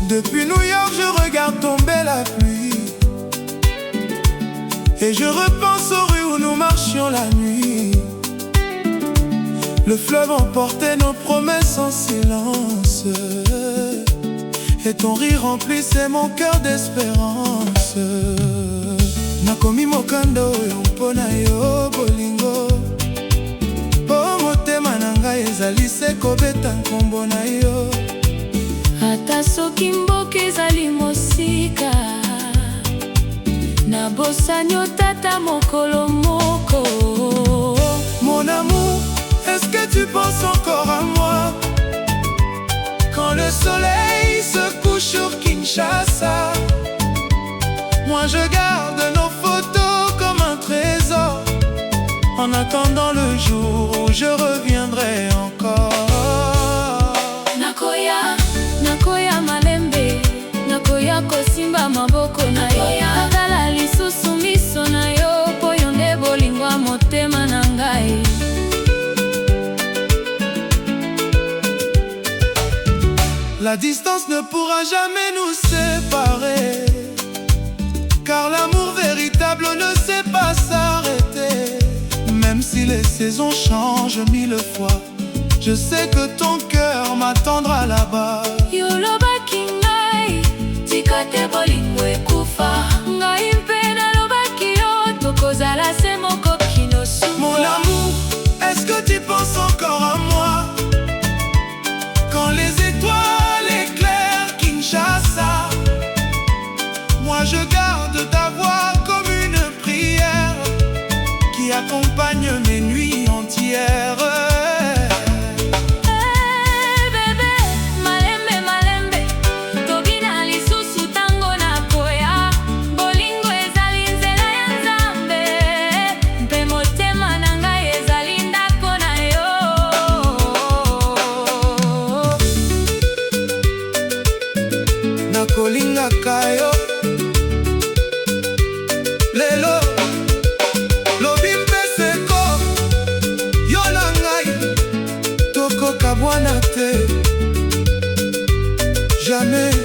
Depuis New York, je regarde tomber la pluie, et je repense aux rues où nous marchions la nuit. Le fleuve emportait nos promesses en silence, et ton rire remplissait mon cœur d'espérance. Nakomi mokanda oyo mpona yo bolingo, po motema na ngai ezali se kobeta nkombo na yo. Ata soki mboka ezali mosika, nabosani tata mokolo moko. Mon amour, est-ce que tu penses encore à moi quand le soleil se couche sur Kinshasa? Moi je garde nos photos comme un trésor, en attendant le jour où je reviendrai encore. Nakoya, nakoya malembe, nakoya kosimba maboko na yo. Nakala lisusu miso na yo, po yo nde bolingwa motema na ngai. La distance ne pourra jamais nous séparer, car l'amour véritable ne sait pas s'arrêter. Même si les saisons changent 1000 fois, je sais que ton cœur m'attendra là-bas. Yolobaki ngai, tikate bolingo ekufa. Ngai mpe nalobaki yo, tokozala se moko kino suwa. Mon amour, est-ce que tu penses encore à moi quand les étoiles éclairent Kinshasa? Moi je garde ta voix comme une prière qui accompagne mes nuits entières. Bébé, malembe malembe, tobina lisusu tango nakoya. Bolingo ezali nzela ya Nzambe, mpe motema na ngai ezali ndako na yo. Nakolingaka yo lelo, lobi mpe seko, yo na ngai tokoka bwana te, jamais.